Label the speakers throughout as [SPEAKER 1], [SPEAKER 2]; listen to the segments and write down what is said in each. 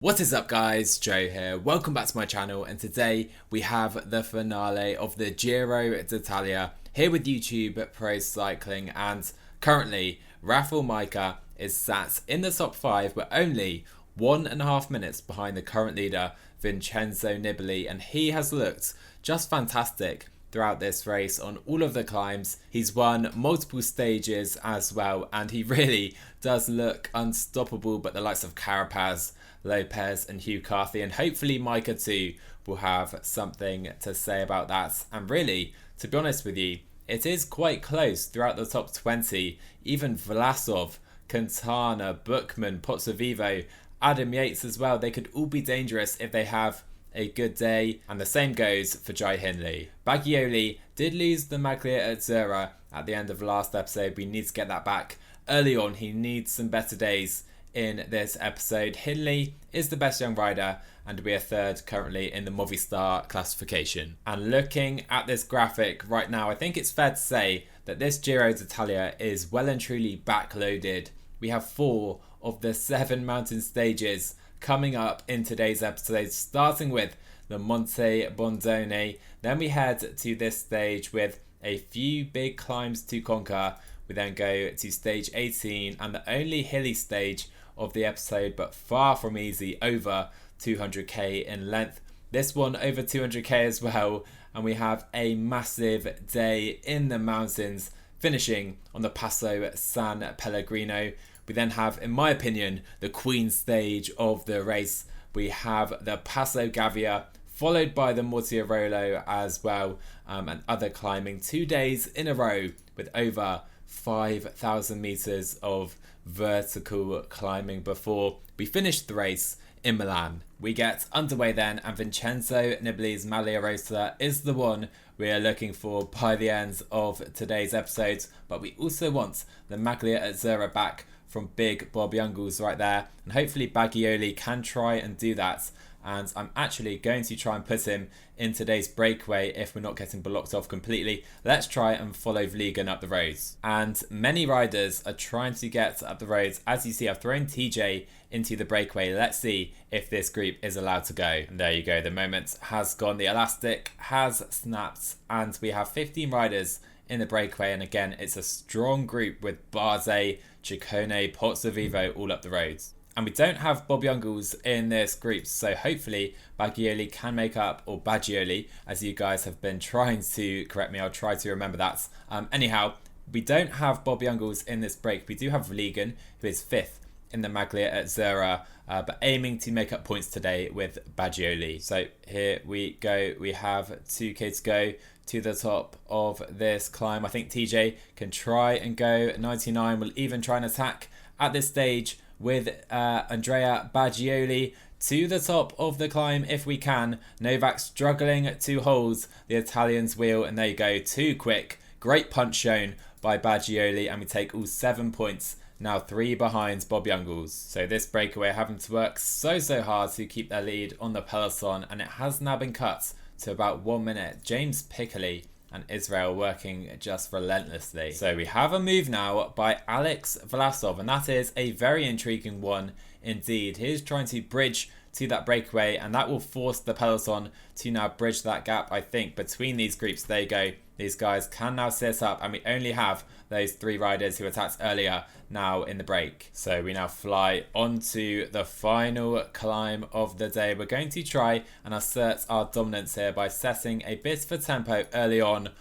[SPEAKER 1] What is up guys, Joe here, welcome back to my channel, and today we have the finale of the Giro d'Italia here with YouTube Pro Cycling, and currently Rafal Majka is sat in the top 5 but only 1.5 minutes behind the current leader Vincenzo Nibali, and he has looked just fantastic throughout this race on all of the climbs. He's won multiple stages as well, and he really does look unstoppable, but the likes of Carapaz, Lopez and Hugh Carthy, and hopefully Majka too, will have something to say about that. And really, to be honest with you, it is quite close throughout the top 20. Even Vlasov, Quintana, Bookman, Pozzovivo, Adam Yates as well, they could all be dangerous if they have a good day, and the same goes for Jai Hindley. Bagioli did lose the Maglia Rosa at the end of last episode. We need to get that back early on. He needs some better days in this episode. Hindley is the best young rider, and we are third currently in the Movistar classification. And looking at this graphic right now, I think it's fair to say that this Giro d'Italia is well and truly backloaded. We have 4 of the 7 mountain stages coming up in today's episode, starting with the Monte Bondone. Then we head to this stage with a few big climbs to conquer. We then go to stage 18 and the only hilly stage of the episode, but far from easy, over 200k in length. This one over 200k as well, and we have a massive day in the mountains, finishing on the Passo San Pellegrino. We then have, in my opinion, the queen stage of the race. We have the Passo Gavia, followed by the Mortiarolo as well, and other climbing 2 days in a row with over 5,000 meters of vertical climbing before we finish the race in Milan. We get underway then, and Vincenzo Nibali's Maglia Rosa is the one we are looking for by the end of today's episode, but we also want the Maglia Rosa back from big Bob Youngles right there, and hopefully Bagioli can try and do that. And I'm actually going to try and put him in today's breakaway if we're not getting blocked off completely. Let's try and follow Vliegen up the roads. And many riders are trying to get up the roads. As you see, I've thrown TJ into the breakaway. Let's see if this group is allowed to go. And there you go, the moment has gone. The elastic has snapped, and we have 15 riders in the breakaway, and again it's a strong group with Barze, Ciccone, Pozzovivo all up the roads. And we don't have Bob Youngles in this group, so hopefully Bagioli can make up, or Bagioli, as you guys have been trying to correct me. I'll try to remember that. Anyhow, we don't have Bob Youngles in this break. We do have Vliegen, who is 5th in the Maglia Rosa, but aiming to make up points today with Bagioli. So here we go. We have 2k to go to the top of this climb. I think TJ can try and go 99. We'll even try and attack at this stage with Andrea Bagioli to the top of the climb if we can. Novak struggling to hold the Italian's wheel, and there you go, too quick. Great punch shown by Bagioli, and we take all 7 points, now 3 behind Bob Youngles. So this breakaway having to work so hard to keep their lead on the peloton, and it has now been cut to about 1 minute. James Piccoli and Israel working just relentlessly. So we have a move now by Alex Vlasov, and that is a very intriguing one indeed. He's trying to bridge to that breakaway, and that will force the peloton to now bridge that gap, I think, between these groups. There you go. These guys can now sit up, and we only have those 3 riders who attacked earlier now in the break. So we now fly onto the final climb of the day. We're going to try and assert our dominance here by setting a bit of a tempo early on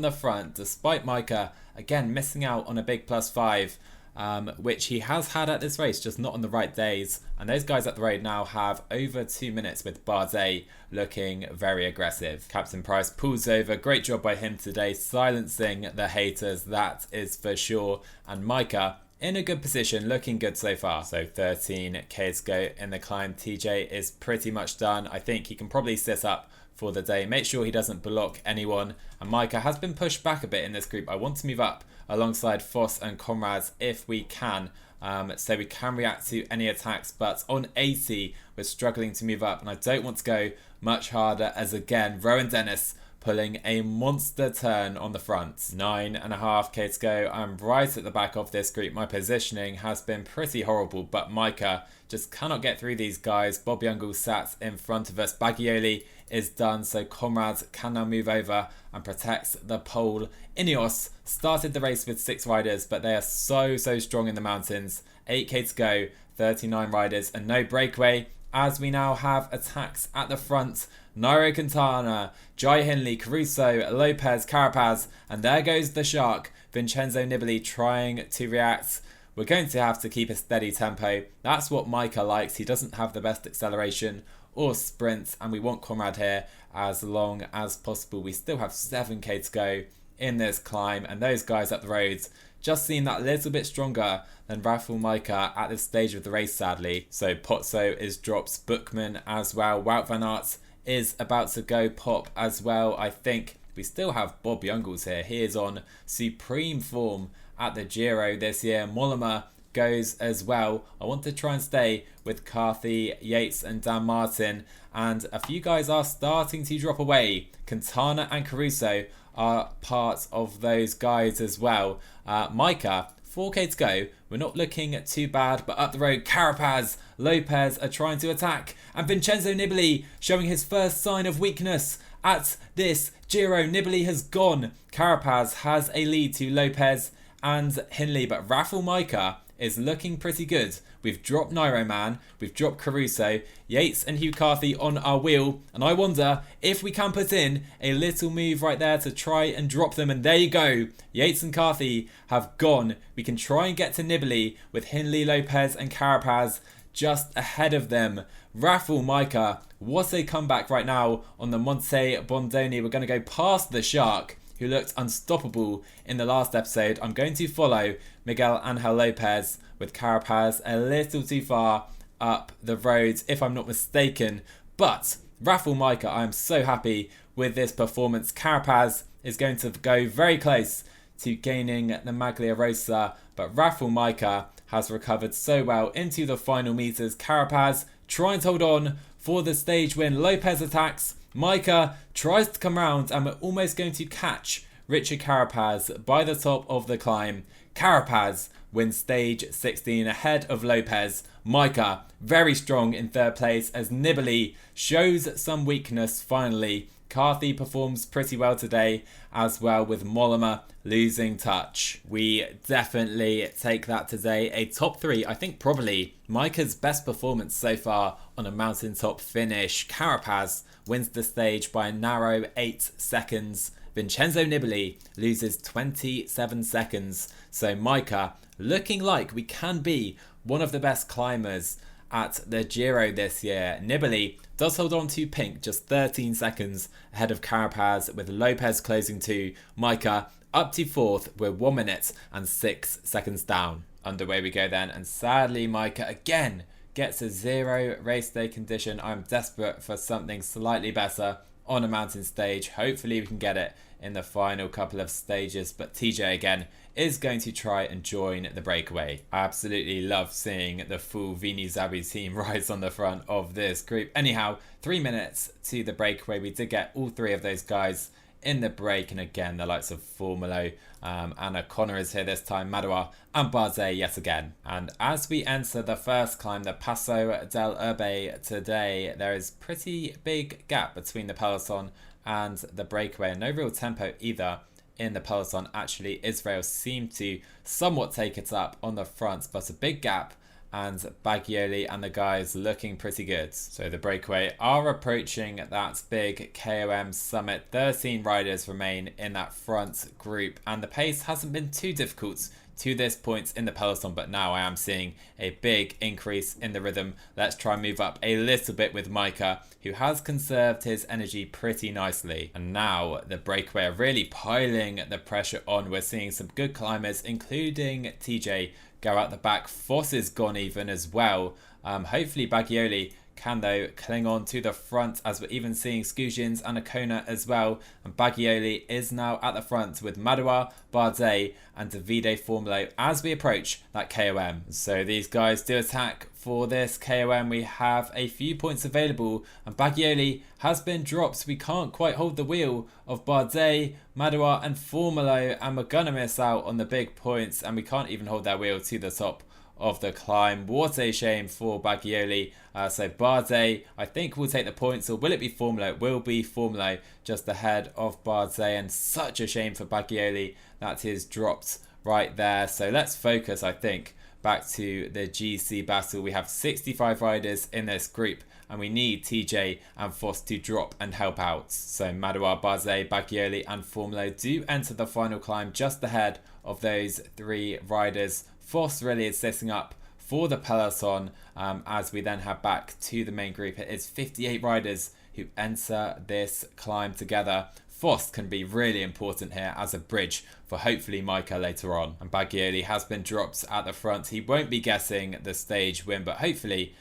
[SPEAKER 1] the front, despite Majka again missing out on a big +5, which he has had at this race, just not on the right days. And those guys up the road now have over 2 minutes, with Barze looking very aggressive. Captain Price pulls over. Great job by him today, silencing the haters, that is for sure. And Majka in a good position, looking good so far. So 13k to go in the climb. TJ is pretty much done. I think he can probably sit up for the day. Make sure he doesn't block anyone. And Majka has been pushed back a bit in this group. I want to move up alongside Foss and Conrad if we can, so we can react to any attacks, but on 80 we're struggling to move up, and I don't want to go much harder, as again Rowan Dennis pulling a monster turn on the front. 9.5k to go. I'm right at the back of this group. My positioning has been pretty horrible, but Majka just cannot get through these guys. Bob Youngle sat in front of us. Bagioli is done, so Conrad can now move over and protects the pole. Ineos started the race with 6 riders, but they are so strong in the mountains. 8k to go, 39 riders and no breakaway, as we now have attacks at the front. Nairo Quintana, Jai Hindley, Caruso, Lopez, Carapaz, and there goes the shark, Vincenzo Nibali, trying to react. We're going to have to keep a steady tempo. That's what Majka likes. He doesn't have the best acceleration or sprint, and we want Conrad here as long as possible. We still have 7k to go in this climb, and those guys up the roads just seem that little bit stronger than Rafal Majka at this stage of the race, sadly. So Pozzo is drops, Bookman as well. Wout van Aert is about to go pop as well. I think we still have Bob Youngles here. He is on supreme form at the Giro this year. Mollema goes as well. I want to try and stay with Carthy, Yates and Dan Martin, and a few guys are starting to drop away. Quintana and Caruso are part of those guys as well. Majka, 4k to go. We're not looking too bad, but up the road, Carapaz, Lopez are trying to attack, and Vincenzo Nibali showing his first sign of weakness at this Giro. Nibali has gone. Carapaz has a lead to Lopez and Hindley, but Rafal Majka is looking pretty good. We've dropped Nairo Man, we've dropped Caruso, Yates and Hugh Carthy on our wheel, and I wonder if we can put in a little move right there to try and drop them, and there you go. Yates and Carthy have gone. We can try and get to Nibali with Hindley, Lopez and Carapaz just ahead of them. Rafal Majka, what a comeback right now on the Monte Bondoni. We're going to go past the shark, who looked unstoppable in the last episode. I'm going to follow Miguel Angel Lopez with Carapaz a little too far up the road, if I'm not mistaken. But Rafal Majka, I am so happy with this performance. Carapaz is going to go very close to gaining the Maglia Rosa, but Rafal Majka has recovered so well into the final meters. Carapaz trying to hold on for the stage win. Lopez attacks. Majka tries to come round, and we're almost going to catch Richard Carapaz by the top of the climb. Carapaz wins stage 16 ahead of Lopez. Majka very strong in third place as Nibali shows some weakness finally. Carthy performs pretty well today as well, with Mollema losing touch. We definitely take that today. A top 3, I think probably Majka's best performance so far on a mountaintop finish. Carapaz wins the stage by a narrow 8 seconds. Vincenzo Nibali loses 27 seconds. So Majka looking like we can be one of the best climbers at the Giro this year. Nibali does hold on to pink, just 13 seconds ahead of Carapaz, with Lopez closing to Majka up to 4th. We're 1 minute and 6 seconds down. Underway we go then, and sadly Majka again gets a 0 race day condition. I'm desperate for something slightly better on a mountain stage. Hopefully we can get it in the final couple of stages, but TJ again is going to try and join the breakaway. I absolutely love seeing the full Vini Zabi team rise on the front of this group. Anyhow, 3 minutes to the breakaway. We did get all 3 of those guys in the break, and again the likes of Formolo, Anna Connor is here this time, Madua and Bardet yet again. And as we enter the first climb, the Passo del Urbe today, there is pretty big gap between the peloton and the breakaway, and no real tempo either in the peloton. Actually, Israel seemed to somewhat take it up on the front, but a big gap, and Bagioli and the guys looking pretty good. So the breakaway are approaching that big KOM summit. 13 riders remain in that front group, and the pace hasn't been too difficult to this point in the peloton, but now I am seeing a big increase in the rhythm. Let's try and move up a little bit with Majka, who has conserved his energy pretty nicely. And now the breakaway are really piling the pressure on. We're seeing some good climbers, including TJ, go out the back. Foss is gone even as well. Hopefully Bagioli can though cling on to the front, as we're even seeing Skujins and Akona as well. And Bagioli is now at the front with Madua, Bardet and Davide Formolo as we approach that KOM. So these guys do attack for this KOM. We have a few points available, and Bagioli has been dropped. We can't quite hold the wheel of Bardet, Madouar and Formolo, and we're gonna miss out on the big points, and we can't even hold that wheel to the top of the climb. What a shame for Bagioli. So Bardet, I think, will take the points, or will it be Formolo? It will be Formolo just ahead of Bardet, and such a shame for Bagioli that is dropped right there. So let's focus, I think, back to the GC battle. We have 65 riders in this group, and we need TJ and Foss to drop and help out. So Madouar, Bardet, Bagioli and Formolo do enter the final climb just ahead of those 3 riders. Foss really is setting up for the peloton as we then head back to the main group. It is 58 riders who enter this climb together. Foss can be really important here as a bridge for hopefully Majka later on. And Bagioli has been dropped at the front. He won't be getting the stage win, but hopefully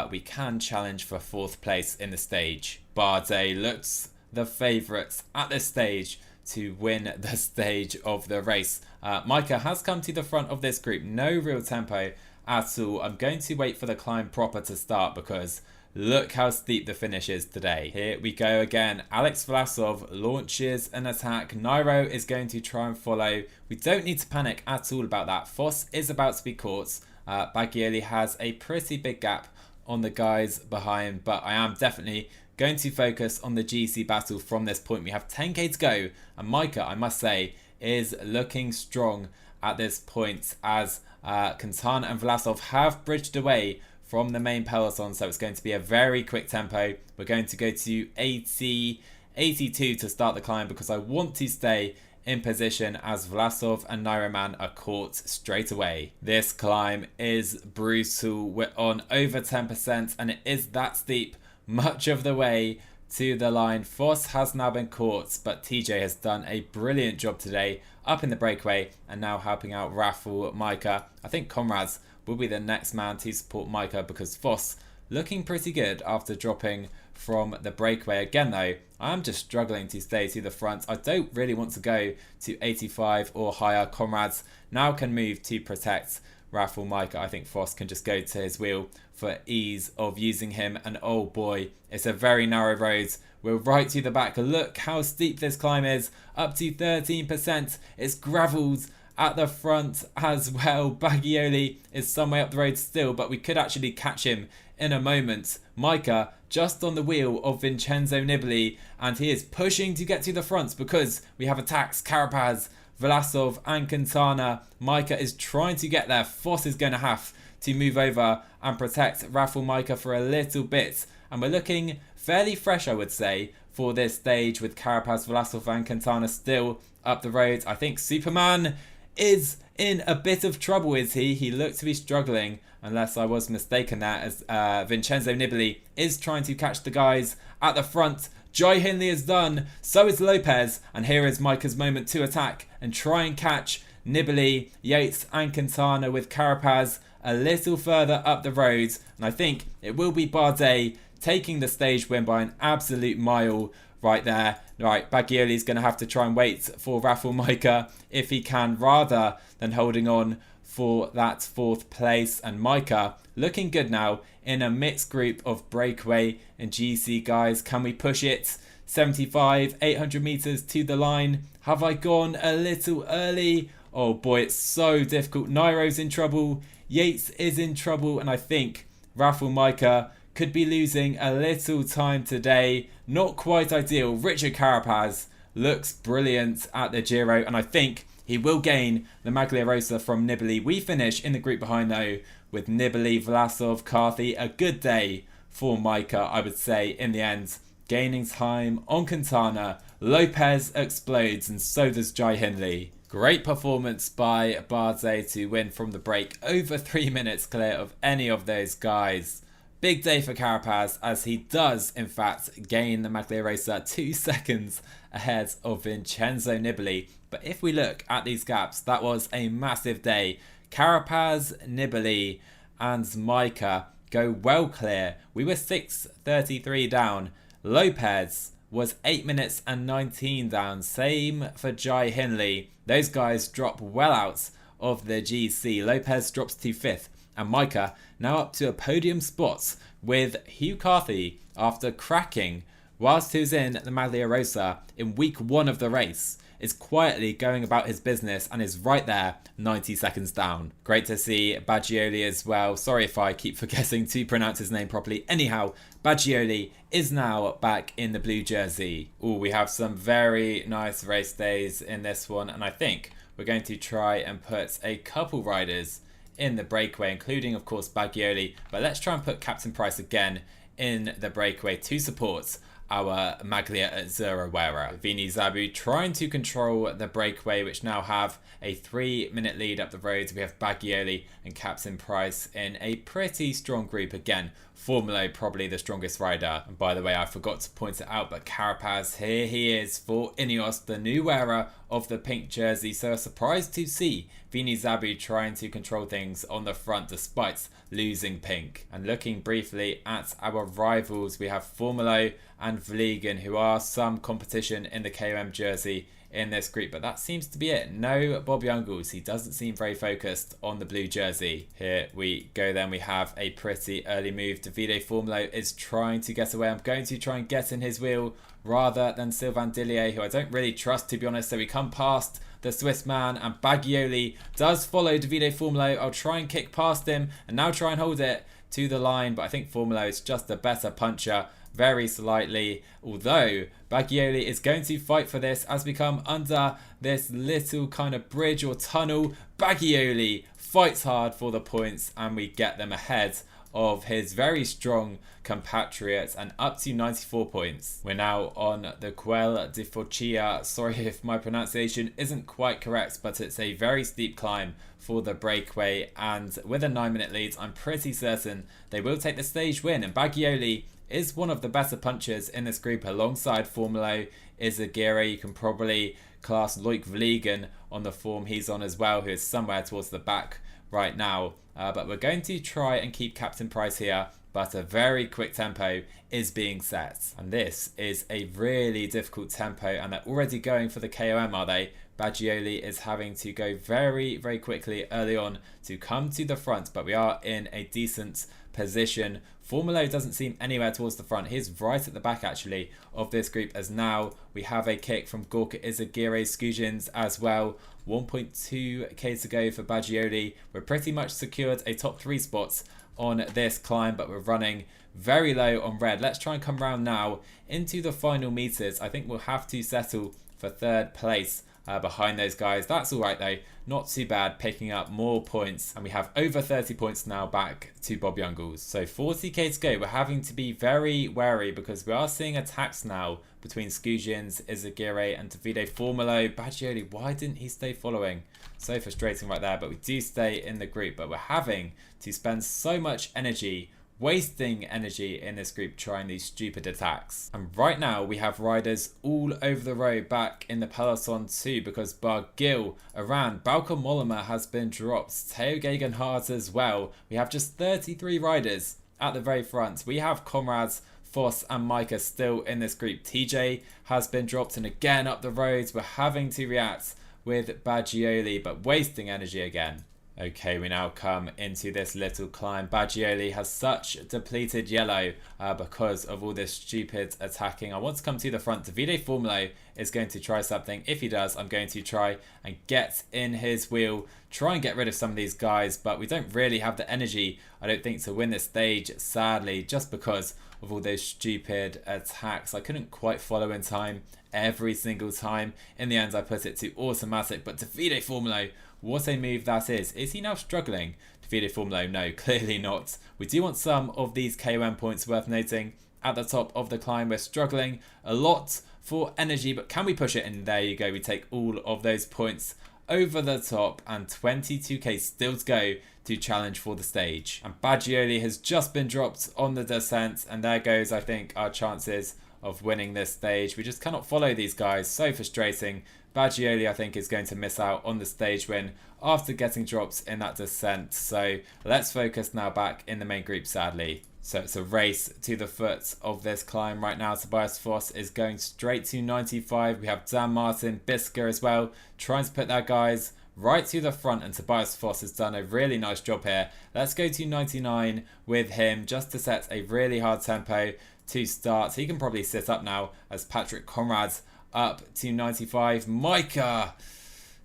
[SPEAKER 1] we can challenge for 4th place in the stage. Bardet looks the favourites at this stage to win the stage of the race. Majka has come to the front of this group. No real tempo at all. I'm going to wait for the climb proper to start because look how steep the finish is today. Here we go again. Alex Vlasov launches an attack. Nairo is going to try and follow. We don't need to panic at all about that. Foss is about to be caught. Bagioli has a pretty big gap on the guys behind, but I am definitely going to focus on the GC battle from this point. We have 10k to go, and Majka, I must say, is looking strong at this point as Quintana and Vlasov have bridged away from the main peloton, so it's going to be a very quick tempo. We're going to go to 82 to start the climb because I want to stay in position as Vlasov and Nairoman are caught straight away. This climb is brutal. We're on over 10% and it is that steep much of the way to the line. Foss has now been caught, but TJ has done a brilliant job today up in the breakaway and now helping out Rafal Majka. I think Comrades will be the next man to support Majka because Foss looking pretty good after dropping from the breakaway. Again though, I am just struggling to stay to the front. I don't really want to go to 85 or higher. Comrades now can move to protect Rafal Majka. I think Foss can just go to his wheel for ease of using him, and oh boy, it's a very narrow road. We're right to the back. Look how steep this climb is, up to 13%. It's gravelled at the front as well. Bagioli is some way up the road still, but we could actually catch him in a moment. Majka just on the wheel of Vincenzo Nibali, and he is pushing to get to the front because we have attacks. Carapaz, Vlasov and Quintana. Majka is trying to get there. Foss is going to have to move over and protect Rafal Majka for a little bit. And we're looking fairly fresh, I would say, for this stage with Carapaz, Vlasov and Quintana still up the road. I think Superman is in a bit of trouble, is he? He looked to be struggling, unless I was mistaken there, as Vincenzo Nibali is trying to catch the guys at the front. Jai Hindley is done, so is Lopez, and here is Majka's moment to attack and try and catch Nibali, Yates and Quintana with Carapaz a little further up the road, and I think it will be Bardet taking the stage win by an absolute mile right there. Right, Bagioli's going to have to try and wait for Rafal Majka if he can, rather than holding on for that 4th place. And Majka looking good now in a mixed group of breakaway and GC guys. Can we push it? 75, 800 meters to the line. Have I gone a little early? Oh boy, it's so difficult. Nairo's in trouble. Yates is in trouble. And I think Rafal Majka could be losing a little time today. Not quite ideal. Richard Carapaz looks brilliant at the Giro, and I think he will gain the Maglia Rosa from Nibali. We finish in the group behind though with Nibali, Vlasov, Carthy. A good day for Majka, I would say, in the end. Gaining time on Quintana. Lopez explodes, and so does Jai Hindley. Great performance by Bardet to win from the break. Over 3 minutes clear of any of those guys. Big day for Carapaz, as he does in fact gain the Maglia Rosa 2 seconds ahead of Vincenzo Nibali. But if we look at these gaps, that was a massive day. Carapaz, Nibali and Majka go well clear. We were 6:33 down. Lopez was 8 minutes and 19 down. Same for Jai Hindley. Those guys drop well out of the GC. Lopez drops to 5th and Majka now up to a podium spot with Hugh Carthy after cracking whilst he was in the Maglia Rosa in week 1 of the race. Is quietly going about his business and is right there 90 seconds down. Great to see Baggioli as well. Sorry if I keep forgetting to pronounce his name properly. Anyhow, Baggioli is now back in the blue jersey. Oh, we have some very nice race days in this one, and I think we're going to try and put a couple riders in the breakaway, including of course Baggioli, but let's try and put Captain Price again in the breakaway to support our Maglia Rosa wearer. Vini Zabu trying to control the breakaway, which now have a 3-minute lead up the roads. We have Baggioli and Captain Price in a pretty strong group. Again, Formula probably the strongest rider. And by the way, I forgot to point it out, but Carapaz, here he is for Ineos, the new wearer of the pink jersey. So a surprise to see Vini Zabu trying to control things on the front despite losing pink. And looking briefly at our rivals, we have Formula and Vliegen, who are some competition in the KOM jersey in this group, but that seems to be it. No Bob Youngles. He doesn't seem very focused on the blue jersey. Here we go then. We have a pretty early move. Davide Formolo is trying to get away. I'm going to try and get in his wheel rather than Sylvain Dillier, who I don't really trust, to be honest. So we come past the Swiss man, and Baggioli does follow Davide Formolo. I'll try and kick past him and now try and hold it to the line, but I think Formolo is just a better puncher very slightly, although Baggioli is going to fight for this as we come under this little kind of bridge or tunnel. Baggioli fights hard for the points and we get them ahead of his very strong compatriots and up to 94 points. We're now on the Quel de Forcia. Sorry if my pronunciation isn't quite correct, but it's a very steep climb for the breakaway, and with a 9-minute lead, I'm pretty certain they will take the stage win. And Baggioli is one of the better punchers in this group alongside Formolo Izagirre. You can probably class Loic Vliegen on the form he's on as well, who is somewhere towards the back right now. But we're going to try and keep Captain Price here, but a very quick tempo is being set. And this is a really difficult tempo, and they're already going for the KOM, are they? Baggioli is having to go very, very quickly early on to come to the front, but we are in a decent position. Formolo doesn't seem anywhere towards the front. He's right at the back actually of this group, as now we have a kick from Gorka Izagirre Skujins as well. 1.2k to go for Baggioli. We're pretty much secured a top 3 spots on this climb, but we're running very low on red. Let's try and come round now into the final meters. I think we'll have to settle for 3rd place behind those guys. That's all right though, not too bad, picking up more points, and we have over 30 points now back to Bob Youngles. So 40k to go. We're having to be very wary because we are seeing attacks now between Skujins, Izagirre and Davide Formolo. Baggioli, why didn't he stay following? So frustrating right there, but we do stay in the group, but we're having to spend so much energy, wasting energy in this group trying these stupid attacks. And right now we have riders all over the road back in the peloton too, because Barguil, Aran, Bauke Mollema has been dropped, Theo Gegenhardt as well. We have just 33 riders at the very front. We have comrades Foss and Majka still in this group. TJ has been dropped, and again up the roads we're having to react with Baggioli, but wasting energy again. Okay, we now come into this little climb. Baggioli has such depleted yellow because of all this stupid attacking. I want to come to the front. Davide Formolo is going to try something. If he does, I'm going to try and get in his wheel, try and get rid of some of these guys, but we don't really have the energy, I don't think, to win this stage, sadly, just because of all those stupid attacks. I couldn't quite follow in time every single time. In the end, I put it to automatic, but Davide Formolo, what a move that is. Is he now struggling? Davide Formolo, no, clearly not. We do want some of these KOM points, worth noting. At the top of the climb, we're struggling a lot for energy, but can we push it? And there you go, we take all of those points over the top, and 22k still to go to challenge for the stage. And Baggioli has just been dropped on the descent, and there goes, I think, our chances of winning this stage. We just cannot follow these guys, so frustrating. Baggioli, I think, is going to miss out on the stage win after getting dropped in that descent. So let's focus now back in the main group, sadly. So it's a race to the foot of this climb right now. Tobias Foss is going straight to 95. We have Dan Martin, Bisker as well, trying to put their guys right to the front, and Tobias Foss has done a really nice job here. Let's go to 99 with him just to set a really hard tempo to start. He can probably sit up now as Patrick Conrad's up to 95. Majka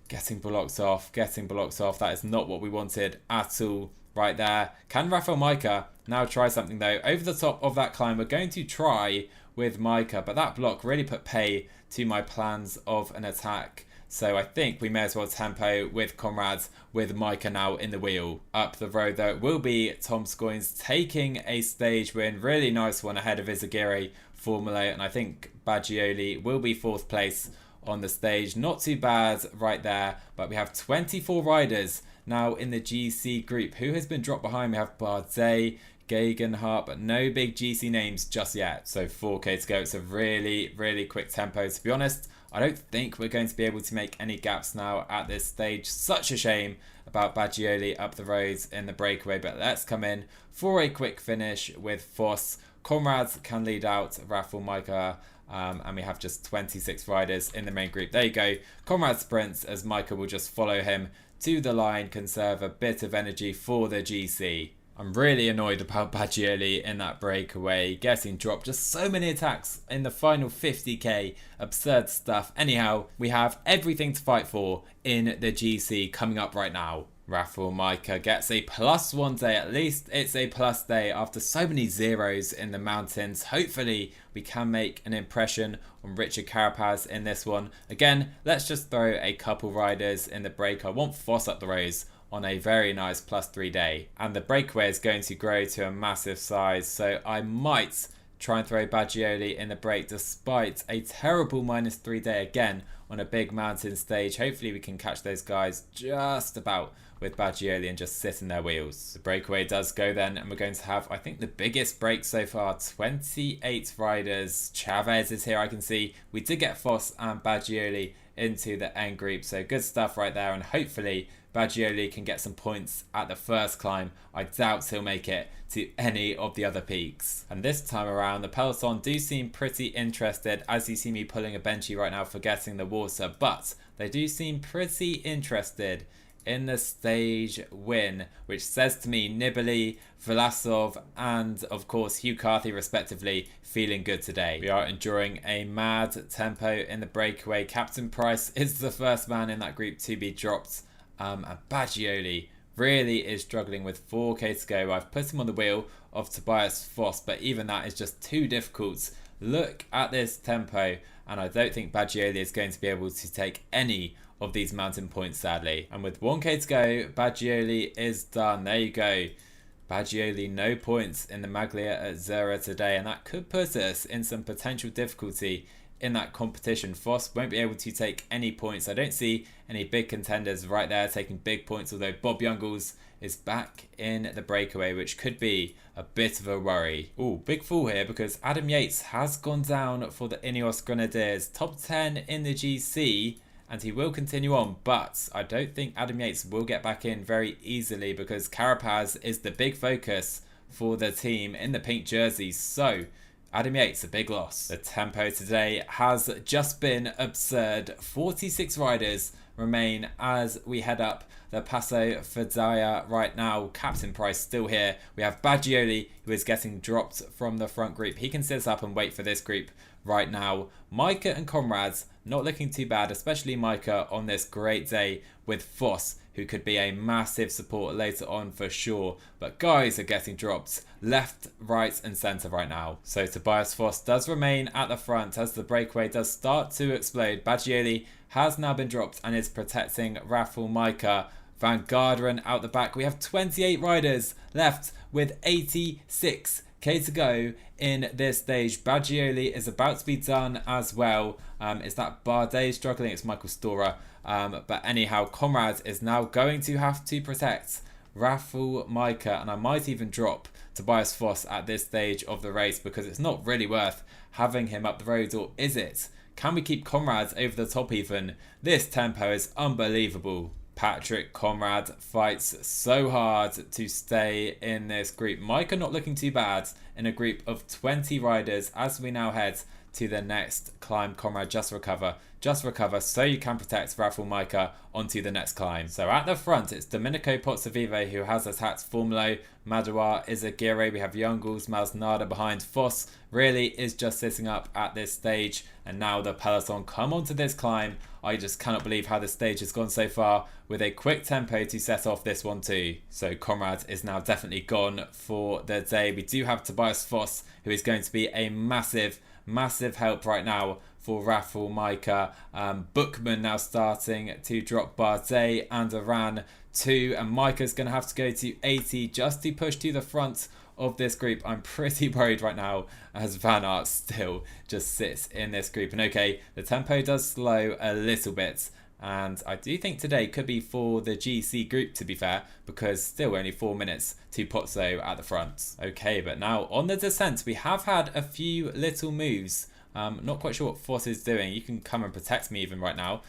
[SPEAKER 1] getting blocks off. That is not what we wanted at all right there. Can Rafal Majka now try something though? Over the top of that climb, we're going to try with Majka, but that block really put pay to my plans of an attack. So I think we may as well tempo with Conrad's with Majka now in the wheel. Up the road though, it will be Tom Scoynes taking a stage win. Really nice one ahead of Izagiri Formula, and I think Baggioli will be 4th place on the stage. Not too bad right there, but we have 24 riders now in the GC group. Who has been dropped behind? We have Bardet, Gegenhardt, but no big GC names just yet. So 4k to go. It's a really, really quick tempo. To be honest, I don't think we're going to be able to make any gaps now at this stage. Such a shame about Baggioli up the roads in the breakaway, but let's come in for a quick finish with Foss. Conrad can lead out Rafal Majka, and we have just 26 riders in the main group. There you go. Conrad sprints as Majka will just follow him to the line, conserve a bit of energy for the GC. I'm really annoyed about Baggioli in that breakaway, getting dropped. Just so many attacks in the final 50k. Absurd stuff. Anyhow, we have everything to fight for in the GC coming up right now. Rafal Majka gets a +1 day. At least it's a plus day after so many zeros in the mountains. Hopefully we can make an impression on Richard Carapaz in this one. Again, let's just throw a couple riders in the break. I want Foss up the rows on a very nice +3 day. And the breakaway is going to grow to a massive size, so I might try and throw Baggioli in the break despite a terrible -3 day again on a big mountain stage. Hopefully we can catch those guys just about with Baggioli and just sit in their wheels. The breakaway does go then, and we're going to have, I think, the biggest break so far. 28 riders. Chavez is here, I can see. We did get Foss and Baggioli into the end group, so good stuff right there, and hopefully Baggioli can get some points at the first climb. I doubt he'll make it to any of the other peaks. And this time around, the peloton do seem pretty interested, as you see me pulling a Benji right now, forgetting the water, but they do seem pretty interested in the stage win, which says to me Nibali, Vlasov, and of course Hugh Carthy respectively feeling good today. We are enduring a mad tempo in the breakaway. Captain Price is the first man in that group to be dropped, and Baggioli really is struggling with 4k to go. I've put him on the wheel of Tobias Foss, but even that is just too difficult. Look at this tempo, and I don't think Baggioli is going to be able to take any of these mountain points, sadly. And with 1k to go, Baggioli is done. There you go. Baggioli, no points in the Maglia Rosa today, and that could put us in some potential difficulty in that competition. Foss won't be able to take any points. I don't see any big contenders right there taking big points, although Bob Youngles is back in the breakaway, which could be a bit of a worry. Oh, big fall here because Adam Yates has gone down for the Ineos Grenadiers. Top 10 in the GC, and he will continue on, but I don't think Adam Yates will get back in very easily because Carapaz is the big focus for the team in the pink jerseys. So Adam Yates, a big loss. The tempo today has just been absurd. 46 riders remain as we head up the Passo Fidaya right now. Captain Price still here. We have Baggioli, who is getting dropped from the front group. He can sit up and wait for this group right now. Majka and Conrad's not looking too bad, especially Majka on this great day with Foss, who could be a massive support later on for sure. But guys are getting dropped left, right and centre right now. So Tobias Foss does remain at the front as the breakaway does start to explode. Baggioli has now been dropped and is protecting Rafal Majka. Van Garderen out the back. We have 28 riders left with 86k to go in this stage. Baggioli is about to be done as well. Is that Bardet struggling? It's Michael Storer. But anyhow, Conrad is now going to have to protect Rafal Majka, and I might even drop Tobias Foss at this stage of the race because it's not really worth having him up the road, or is it? Can we keep Conrad over the top even? This tempo is unbelievable. Patrick Conrad fights so hard to stay in this group. Majka not looking too bad in a group of 20 riders as we now head to the next climb. Comrade, just recover so you can protect Rafal Majka onto the next climb. So at the front, it's Domenico Pozzovivo who has attacked Formolo, Madawa, Giro. We have Youngles, Masnada behind. Foss really is just sitting up at this stage, and now the peloton come onto this climb. I just cannot believe how the stage has gone so far, with a quick tempo to set off this one too. So Comrade is now definitely gone for the day. We do have Tobias Foss, who is going to be a massive help right now for Rafal Majka. Bookman now starting to drop Bardet and Aran too, and Majka's going to have to go to 80 just to push to the front of this group. I'm pretty worried right now as Van Aert still just sits in this group. And okay, the tempo does slow a little bit, and I do think today could be for the GC group, to be fair, because still only 4 minutes to Pozzo at the front. Okay, but now on the descent, we have had a few little moves. Not quite sure what Foss is doing. You can come and protect me even right now,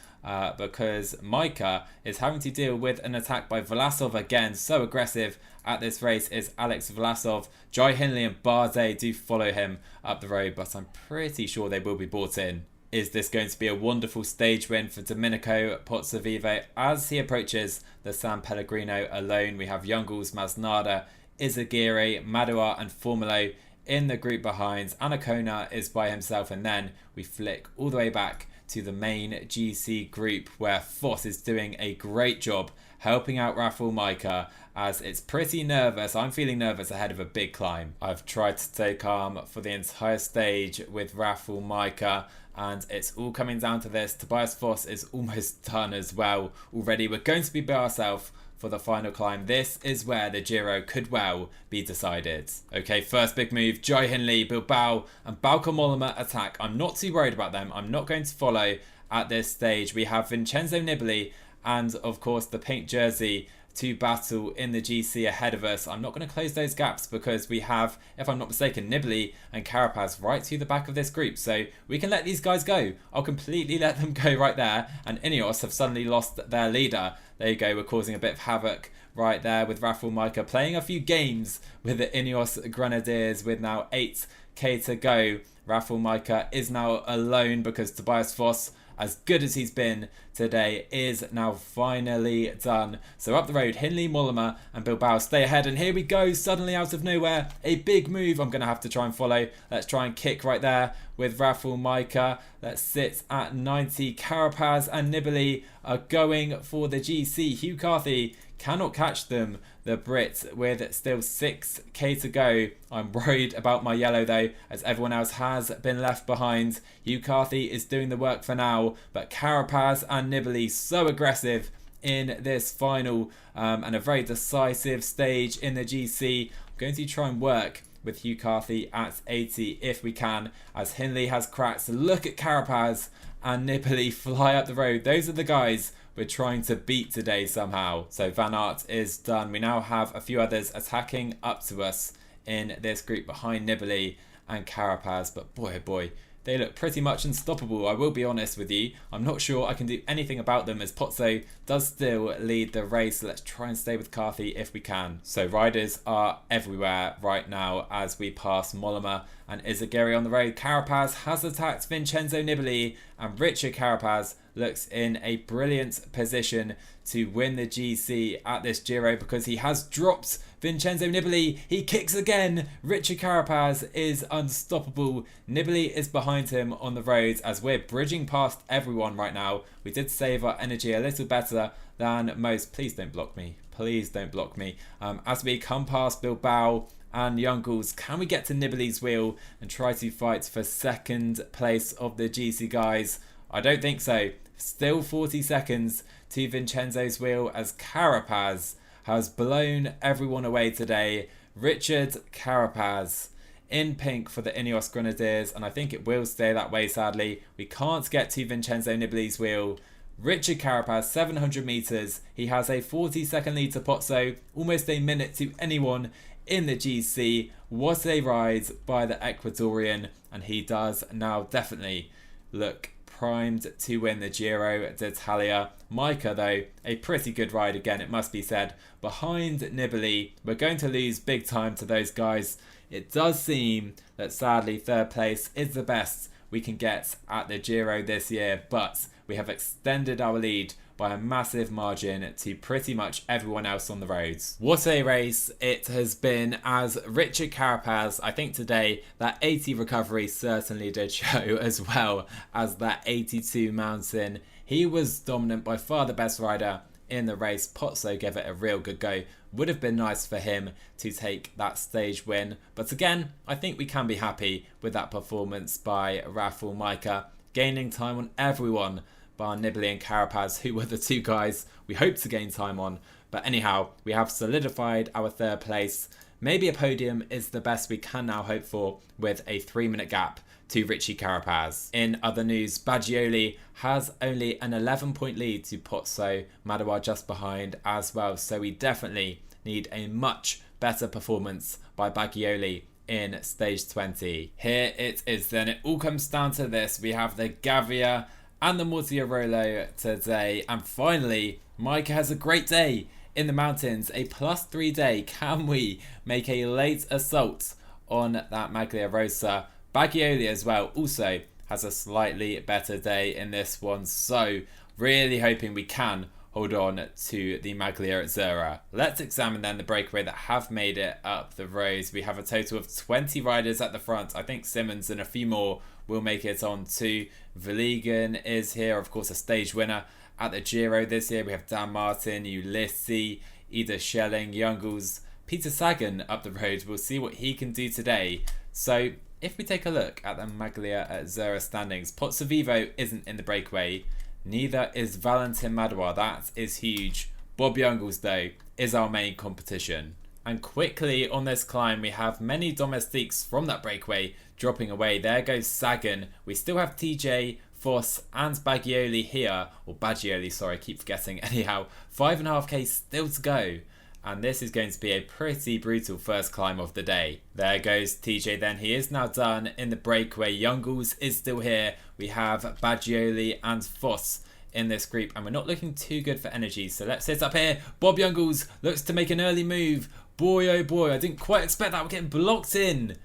[SPEAKER 1] because Majka is having to deal with an attack by Vlasov again. So aggressive at this race is Alex Vlasov. Jai Hindley and Bardet do follow him up the road, but I'm pretty sure they will be brought in. Is this going to be a wonderful stage win for Domenico Pozzovivo as he approaches the San Pellegrino alone? We have Youngles, Masnada, Izagiri, Madawa and Formolo in the group behind. Anacona is by himself, and then we flick all the way back to the main GC group where Foss is doing a great job helping out Rafal Majka, as it's pretty nervous. I'm feeling nervous ahead of a big climb. I've tried to stay calm for the entire stage with Rafal Majka, and it's all coming down to this. Tobias Foss is almost done as well already. We're going to be by ourselves for the final climb. This is where the Giro could well be decided. Okay, first big move. Jai Hindley, Bilbao and Bauke Mollema attack. I'm not too worried about them. I'm not going to follow at this stage. We have Vincenzo Nibali and of course the pink jersey to battle in the GC ahead of us. I'm not going to close those gaps because we have, if I'm not mistaken, Nibali and Carapaz right to the back of this group. So we can let these guys go. I'll completely let them go right there. And Ineos have suddenly lost their leader. There you go. We're causing a bit of havoc right there with Rafal Majka playing a few games with the Ineos Grenadiers with now 8k to go. Rafal Majka is now alone because Tobias Foss, as good as he's been today, is now finally done. So up the road, Hindley, Mollema and Bilbao stay ahead, and here we go, suddenly out of nowhere, a big move. I'm going to have to try and follow. Let's try and kick right there with Rafal Majka. Let's sit at 90. Carapaz and Nibali are going for the GC. Hugh Carthy cannot catch them, the Brit, with still 6k to go. I'm worried about my yellow though, as everyone else has been left behind. Hugh Carthy is doing the work for now, but Carapaz and Nibali so aggressive in this final and a very decisive stage in the GC. I'm going to try and work with Hugh Carthy at 80 if we can, as Hindley has cracks. Look at Carapaz and Nibali fly up the road. Those are the guys we're trying to beat today somehow. So Van Aert is done. We now have a few others attacking up to us in this group behind Nibali and Carapaz, but boy oh boy, they look pretty much unstoppable. I will be honest with you, I'm not sure I can do anything about them, as Pozzo does still lead the race. So let's try and stay with Carthy if we can. So riders are everywhere right now as we pass Mollema and Izagiri on the road. Carapaz has attacked Vincenzo Nibali, and Richard Carapaz looks in a brilliant position to win the GC at this Giro because he has dropped Vincenzo Nibali. He kicks again. Richard Carapaz is unstoppable. Nibali is behind him on the roads as we're bridging past everyone right now. We did save our energy a little better than most. Please don't block me. Please don't block me. As we come past Bilbao and Youngles, can we get to Nibali's wheel and try to fight for second place of the GC, guys? I don't think so. Still 40 seconds to Vincenzo's wheel as Carapaz has blown everyone away today. Richard Carapaz in pink for the Ineos Grenadiers, and I think it will stay that way sadly. We can't get to Vincenzo Nibali's wheel. Richard Carapaz, 700 metres. He has a 40-second lead to Pozzo, almost a minute to anyone in the GC. What a ride by the Ecuadorian, and he does now definitely look primed to win the Giro d'Italia. Majka though, a pretty good ride again, it must be said, behind Nibali. We're going to lose big time to those guys it does seem that sadly third place is the best we can get at the Giro this year, but we have extended our lead by a massive margin to pretty much everyone else on the roads. What a race it has been, as Richard Carapaz, I think today that 80 recovery certainly did show, as well as that 82 mountain. He was dominant, by far the best rider in the race. Pozzo gave it a real good go. Would have been nice for him to take that stage win, but again, I think we can be happy with that performance by Rafal Majka, gaining time on everyone bar Nibali and Carapaz, who were the two guys we hoped to gain time on. But anyhow, we have solidified our third place. Maybe a podium is the best we can now hope for, with a 3-minute gap to Richie Carapaz. In other news, Baggioli has only an 11-point lead to Pozzo, Motherboard just behind as well, so we definitely need a much better performance by Baggioli in stage 20. Here it is then, it all comes down to this. We have the Gavia and the Maglia Rosa today, and finally Majka has a great day in the mountains, a +3 day. Can we make a late assault on that Maglia Rosa? Baggioli as well also has a slightly better day in this one, so really hoping we can hold on to the Maglia Rosa. Let's examine then the breakaway that have made it up the roads. We have a total of 20 riders at the front. I think Simmons and a few more will make it on too. Vliegen is here, of course, a stage winner at the Giro this year. We have Dan Martin, Ulysses, Ida Schelling, Youngles, Peter Sagan up the road. We'll see what he can do today. So if we take a look at the Maglia Rosa standings, Pozzovivo isn't in the breakaway. Neither is Valentin Madouar. That is huge. Bob Youngles, though, is our main competition. And quickly on this climb, we have many domestiques from that breakaway dropping away. There goes Sagan. We still have TJ, Foss and Baggioli here. Or Baggioli, sorry, I keep forgetting. Anyhow, 5.5k still to go. And this is going to be a pretty brutal first climb of the day. There goes TJ then. He is now done in the breakaway. Youngles is still here. We have Baggioli and Foss in this group, and we're not looking too good for energy, so let's sit up here. Bob Youngles looks to make an early move. Boy oh boy, I didn't quite expect that. We're getting blocked in.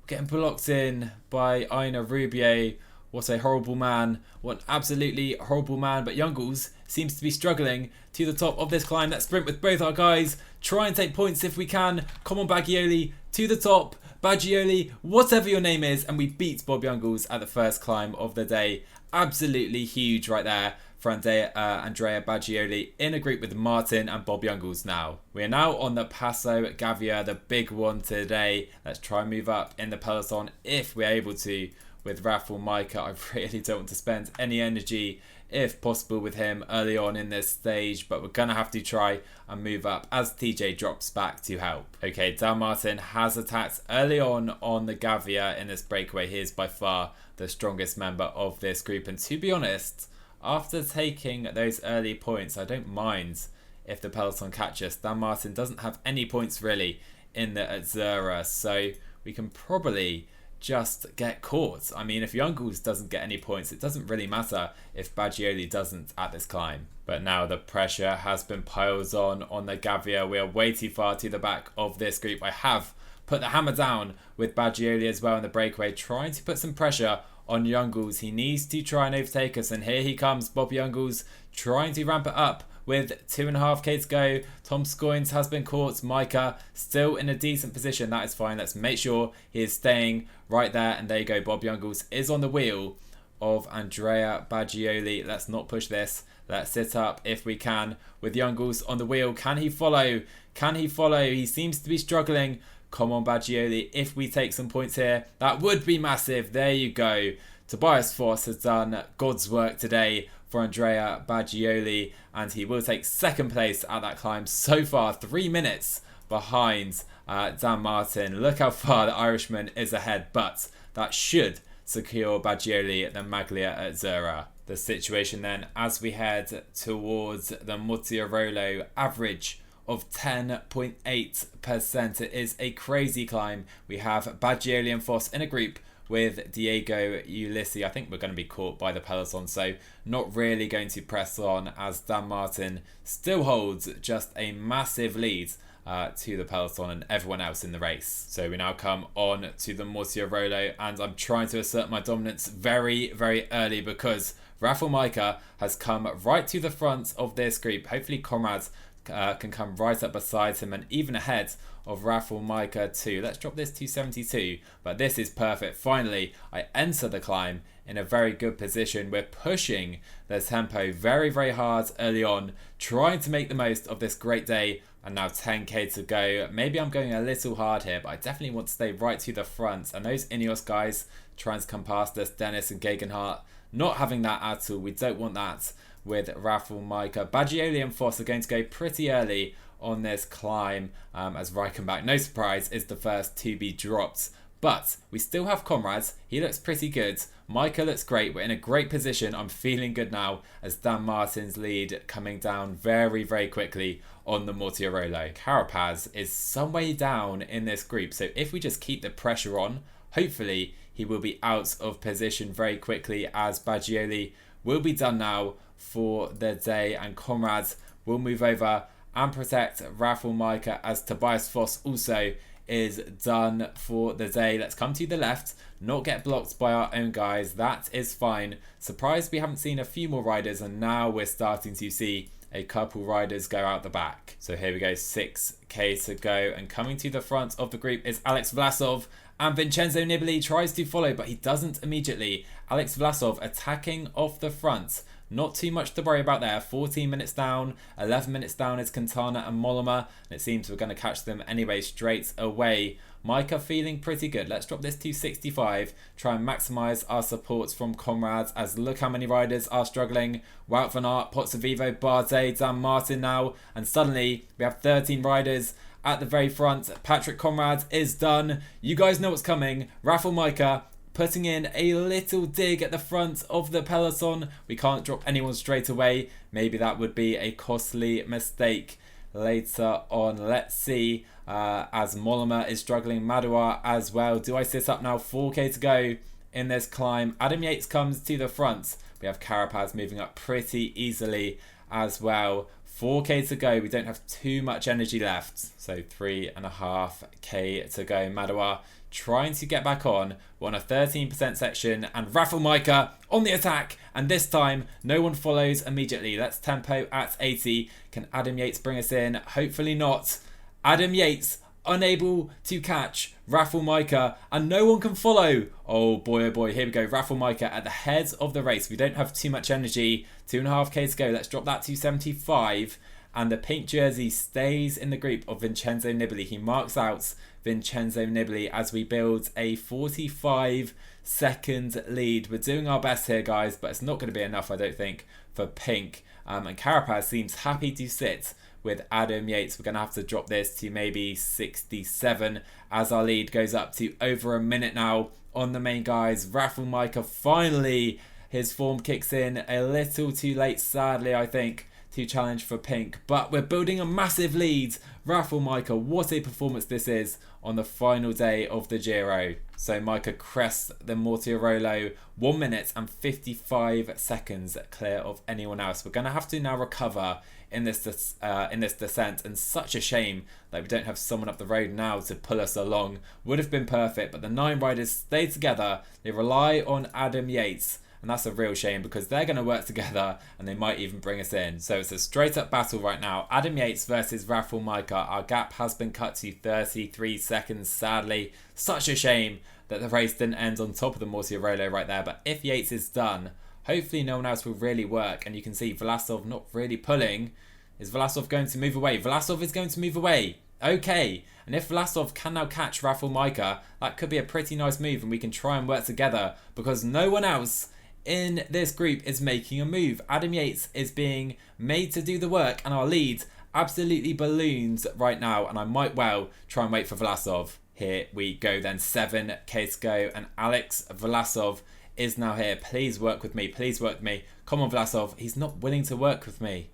[SPEAKER 1] Getting blocked in by Aina Rubio. What a horrible man. What an absolutely horrible man. But Youngles seems to be struggling to the top of this climb. Let's sprint with both our guys. Try and take points if we can. Come on, Baggioli, to the top. Baggioli, whatever your name is. And we beat Bob Youngles at the first climb of the day. Absolutely huge right there for Andrea Baggioli in a group with Martin and Bob Youngles now. We are now on the Passo Gavia, the big one today. Let's try and move up in the peloton if we're able to with Rafal Majka. I really don't want to spend any energy, if possible, with him early on in this stage, but we're going to have to try and move up as TJ drops back to help. Okay, Dan Martin has attacked early on the Gavia in this breakaway. He is by far the strongest member of this group, and to be honest, after taking those early points, I don't mind if the peloton catches. Dan Martin doesn't have any points really in the Azura, so we can probably just get caught. I mean, if Youngles doesn't get any points, it doesn't really matter if Baggioli doesn't at this climb. But now the pressure has been piled on the Gavia. We are way too far to the back of this group. I have put the hammer down with Baggioli as well in the breakaway, trying to put some pressure on Youngles. He needs to try and overtake us, and here he comes, Bob Youngles, trying to ramp it up with 2.5k to go. Tom Scoins has been caught. Majka still in a decent position. That is fine. Let's make sure he is staying right there. And there you go. Bob Youngles is on the wheel of Andrea Baggioli. Let's not push this. Let's sit up if we can with Youngles on the wheel. Can he follow? Can he follow? He seems to be struggling. Come on, Baggioli. If we take some points here, that would be massive. There you go. Tobias Foss has done God's work today for Andrea Baggioli, and he will take second place at that climb. So far, 3 minutes behind Dan Martin. Look how far the Irishman is ahead, but that should secure Baggioli the Maglia Rosa. The situation then, as we head towards the Motierolo, average of 10.8%. It is a crazy climb. We have Baggioli and Foss in a group with Diego Ulysses. I think we're going to be caught by the peloton, so not really going to press on, as Dan Martin still holds just a massive lead to the peloton and everyone else in the race. So we now come on to the Mortiarolo, and I'm trying to assert my dominance very, very early because Rafal Majka has come right to the front of this group. Hopefully Comrades can come right up beside him and even ahead of Rafal Majka too. Let's drop this to 72, but this is perfect. Finally, I enter the climb in a very good position. We're pushing the tempo very, very hard early on, trying to make the most of this great day. And now 10k to go. Maybe I'm going a little hard here, but I definitely want to stay right to the front. And those Ineos guys trying to come past us, Dennis and Gegenhardt, not having that at all. We don't want that with Rafal Majka. Baggioli and Foss are going to go pretty early on this climb, as Reichenbach, no surprise, is the first to be dropped. But we still have Comrades. He looks pretty good. Majka looks great. We're in a great position. I'm feeling good now as Dan Martin's lead coming down very, very quickly on the Mortiarolo. Carapaz is some way down in this group. So if we just keep the pressure on, hopefully he will be out of position very quickly, as Baggioli will be done now for the day. And Comrades will move over and protect Rafal Majka, as Tobias Foss also is done for the day. Let's come to the left, not get blocked by our own guys. That is fine. Surprised we haven't seen a few more riders, and now we're starting to see a couple riders go out the back. So here we go, 6k to go, and coming to the front of the group is Alex Vlasov, and Vincenzo Nibali tries to follow, but he doesn't immediately. Alex Vlasov attacking off the front. Not too much to worry about there. 14 minutes down, 11 minutes down is Quintana and Mollema, and it seems we're going to catch them anyway straight away. Majka feeling pretty good. Let's drop this to 65. Try and maximise our supports from Comrades, as look how many riders are struggling. Wout van Aert, Pozzovivo, Bardet, Dan Martin now, and suddenly we have 13 riders at the very front. Patrick Comrades is done. You guys know what's coming. Rafal Majka putting in a little dig at the front of the peloton. We can't drop anyone straight away. Maybe that would be a costly mistake later on. Let's see, as Mollema is struggling, Madouar as well. Do I sit up now? 4k to go in this climb. Adam Yates comes to the front. We have Carapaz moving up pretty easily as well. 4k to go. We don't have too much energy left, so 3.5k to go. Madouar trying to get back on. We're on a 13% section, and Rafal Majka on the attack, and this time no one follows immediately. Let's tempo at 80. Can Adam Yates bring us in? Hopefully not. Adam Yates unable to catch Rafal Majka, and no one can follow. Oh boy, here we go. Rafal Majka at the head of the race. We don't have too much energy. 2.5k to go. Let's drop that to 75. And the pink jersey stays in the group of Vincenzo Nibali. He marks out Vincenzo Nibali as we build a 45-second lead. We're doing our best here, guys, but it's not going to be enough, I don't think, for pink. And Carapaz seems happy to sit with Adam Yates. We're going to have to drop this to maybe 67 as our lead goes up to over a minute now on the main guys. Rafal Majka, finally, his form kicks in a little too late, sadly, I think, to challenge for pink, but we're building a massive lead. Rafal Majka, what a performance this is on the final day of the Giro. So Majka crests the Mortiarolo 1 minute and 55 seconds clear of anyone else. We're going to have to now recover in this descent, and such a shame that we don't have someone up the road now to pull us along. Would have been perfect, but the 9 riders stay together. They rely on Adam Yates, and that's a real shame because they're going to work together and they might even bring us in. So it's a straight up battle right now. Adam Yates versus Rafal Majka. Our gap has been cut to 33 seconds, sadly. Such a shame that the race didn't end on top of the Mortiarolo right there. But if Yates is done, hopefully no one else will really work. And you can see Vlasov not really pulling. Is Vlasov going to move away? Vlasov is going to move away. Okay. And if Vlasov can now catch Rafal Majka, that could be a pretty nice move and we can try and work together because no one else in this group is making a move. Adam Yates is being made to do the work and our lead absolutely balloons right now, and I might well try and wait for Vlasov. Here we go then, 7k to go, and Alex Vlasov is now here. Please work with me, please work with me. Come on Vlasov, he's not willing to work with me.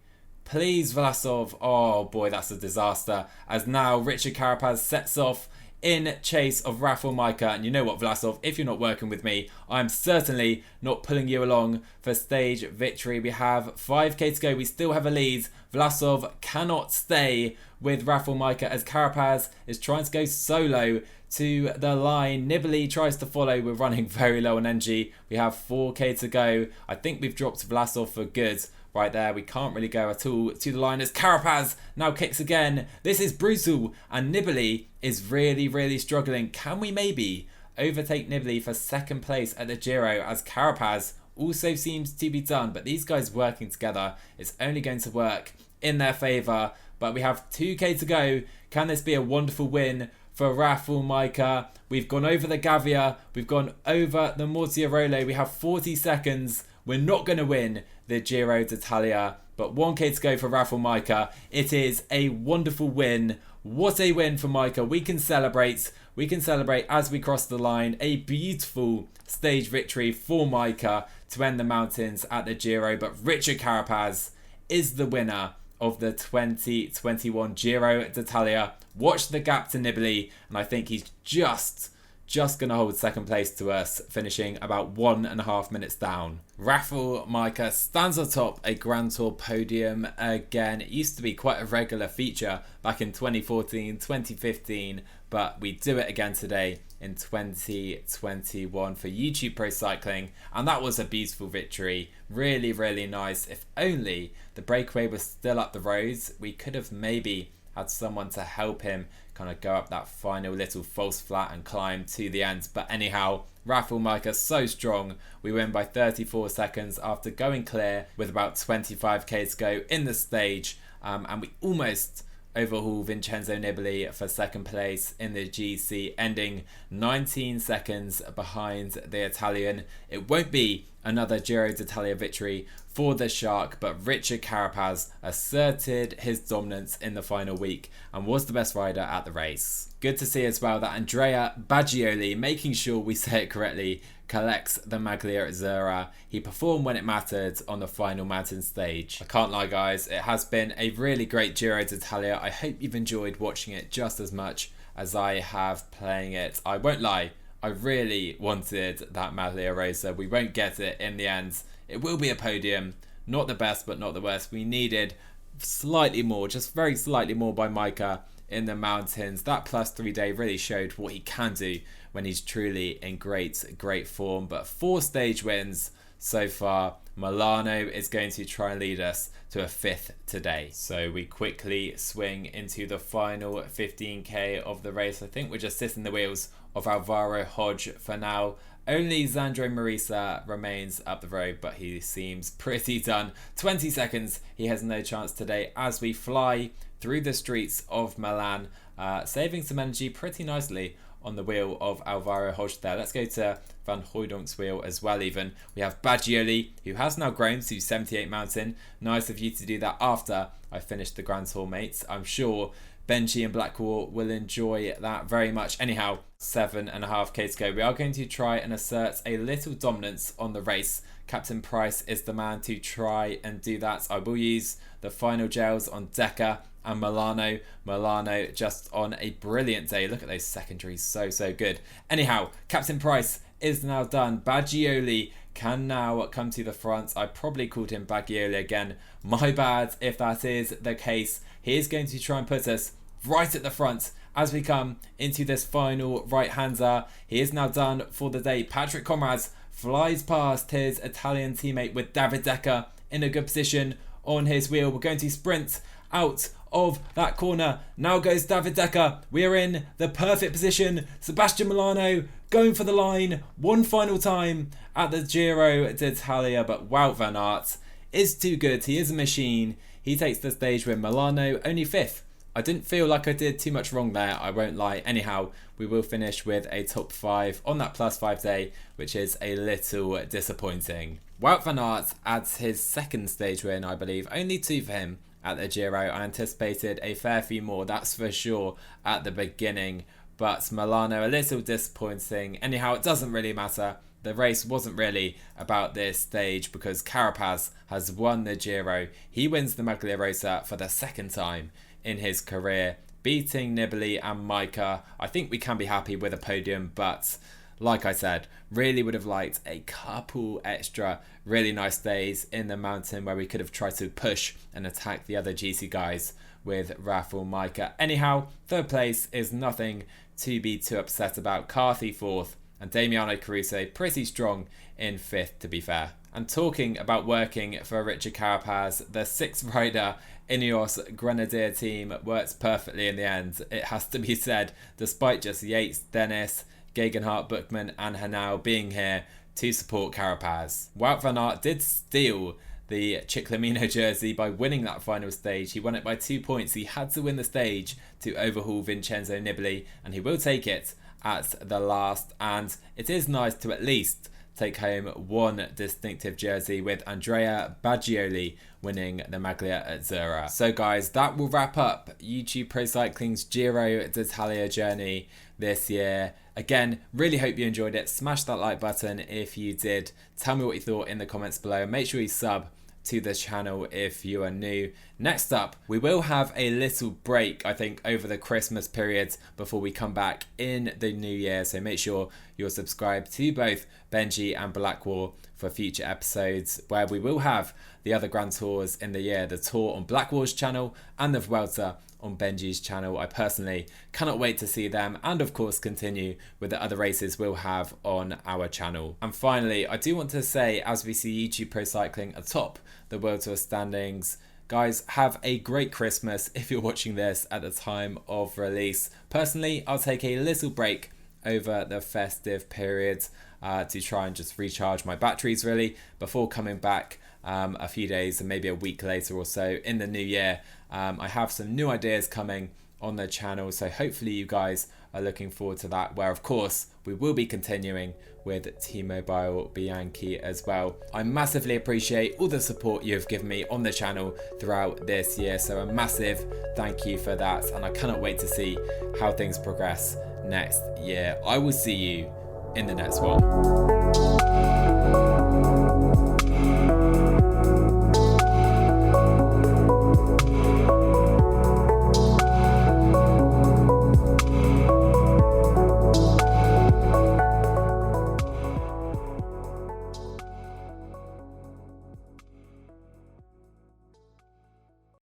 [SPEAKER 1] Please Vlasov. Oh boy, that's a disaster, as now Richard Carapaz sets off in chase of Rafal Majka. And you know what, Vlasov, if you're not working with me, I'm certainly not pulling you along for stage victory. We have 5k to go. We still have a lead. Vlasov cannot stay with Rafal Majka as Carapaz is trying to go solo to the line. Nibali tries to follow. We're running very low on energy. We have 4k to go. I think we've dropped Vlasov for good right there. We can't really go at all to the line as Carapaz now kicks again. This is brutal, and Nibali is really struggling. Can we maybe overtake Nibali for second place at the Giro, as Carapaz also seems to be done? But these guys working together is only going to work in their favour. But we have 2k to go. Can this be a wonderful win for Rafal Majka? We've gone over the Gavia. We've gone over the Mortiarolo. We have 40 seconds. We're not going to win the Giro d'Italia, but 1k to go for Rafal Majka. It is a wonderful win. What a win for Majka. We can celebrate. We can celebrate as we cross the line. A beautiful stage victory for Majka to end the mountains at the Giro. But Richard Carapaz is the winner of the 2021 Giro d'Italia. Watch the gap to Nibali, and I think he's just going to hold second place to us, finishing about 1.5 minutes down. Rafal Majka stands atop a Grand Tour podium again. It used to be quite a regular feature back in 2014, 2015, but we do it again today in 2021 for YouTube Pro Cycling, and that was a beautiful victory. Really nice. If only the breakaway was still up the roads, we could have maybe had someone to help him kind of go up that final little false flat and climb to the end. But anyhow, Rafal Majka so strong. We win by 34 seconds after going clear with about 25k to go in the stage, and we almost overhaul Vincenzo Nibali for second place in the GC, ending 19 seconds behind the Italian. It won't be another Giro d'Italia victory for the Shark, but Richard Carapaz asserted his dominance in the final week and was the best rider at the race. Good to see as well that Andrea Baggioli, making sure we say it correctly, collects the Maglia Rosa. He performed when it mattered on the final mountain stage. I can't lie guys, it has been a really great Giro d'Italia. I hope you've enjoyed watching it just as much as I have playing it. I won't lie, I really wanted that Maglia Rosa. We won't get it in the end. It will be a podium, not the best but not the worst. We needed slightly more, just very slightly more by Majka in the mountains. That +3 day really showed what he can do when he's truly in great form. But 4 stage wins so far. Milano is going to try and lead us to a 5th today. So we quickly swing into the final 15k of the race. I think we're just sitting the wheels of Alvaro Hodge for now. Only Xandro Marisa remains up the road, but he seems pretty done. 20 seconds, he has no chance today as we fly through the streets of Milan, saving some energy pretty nicely on the wheel of Alvaro Hodge there. Let's go to Van Hooydonk's wheel as well even. We have Baggioli, who has now grown to 78 mountain. Nice of you to do that after I finished the Grand Tour, mates. I'm sure Benji and Blackwar will enjoy that very much. Anyhow, 7.5k to go. We are going to try and assert a little dominance on the race. Captain Price is the man to try and do that. I will use the final gels on Deca and Milano. Milano just on a brilliant day. Look at those secondaries, so good. Anyhow, Captain Price is now done. Baggioli can now come to the front. I probably called him Baggioli again. My bad if that is the case. He is going to try and put us right at the front as we come into this final right-hander. He is now done for the day. Patrick Comrades flies past his Italian teammate with David Deca in a good position on his wheel. We're going to sprint out of that corner. Now goes David Deca. We are in the perfect position. Sebastian Milano going for the line one final time at the Giro d'Italia, but Wout van Aert is too good. He is a machine. He takes the stage with Milano only 5th. I didn't feel like I did too much wrong there, I won't lie. Anyhow, we will finish with a top 5 on that +5 day, which is a little disappointing. Wout van Aert adds his 2nd stage win, I believe. Only 2 for him at the Giro. I anticipated a fair few more, that's for sure, at the beginning. But Milano, a little disappointing. Anyhow, it doesn't really matter. The race wasn't really about this stage because Carapaz has won the Giro. He wins the Maglia Rosa for the 2nd time in his career. beating Nibali and Majka. I think we can be happy with a podium, but like I said, really would have liked a couple extra really nice days in the mountain where we could have tried to push and attack the other GC guys with Rafal Majka. Anyhow, third place is nothing to be too upset about. Carthy fourth, and Damiano Caruso pretty strong in fifth, to be fair. And talking about working for Richard Carapaz, the sixth rider Ineos Grenadier team works perfectly in the end, it has to be said, despite just Yates, Dennis, Gegenhardt, Bookman and Hanau being here to support Carapaz. Wout van Aert did steal the Ciclamino jersey by winning that final stage. He won it by 2 points. He had to win the stage to overhaul Vincenzo Nibali, and he will take it at the last. And it is nice to at least take home one distinctive jersey, with Andrea Baggioli winning the Maglia Rosa. So guys, that will wrap up YouTube Pro Cycling's Giro d'Italia journey this year. Again, really hope you enjoyed it. Smash that like button if you did. Tell me what you thought in the comments below. Make sure you sub to the channel if you are new. Next up, we will have a little break, I think, over the Christmas period before we come back in the new year. So make sure you're subscribed to both Benji and Blackwar for future episodes, where we will have the other Grand Tours in the year, the Tour on Blackwar's channel and the Vuelta on Benji's channel. I personally cannot wait to see them, and of course continue with the other races we'll have on our channel. And finally, I do want to say, as we see YouTube Pro Cycling atop the World Tour standings, guys, have a great Christmas if you're watching this at the time of release. Personally, I'll take a little break over the festive period to try and just recharge my batteries really before coming back a few days and maybe a week later or so in the new year. I have some new ideas coming on the channel, so hopefully you guys are looking forward to that, where of course we will be continuing with T-Mobile Bianchi as well. I massively appreciate all the support you have given me on the channel throughout this year, so a massive thank you for that, and I cannot wait to see how things progress next year. I will see you in the next one.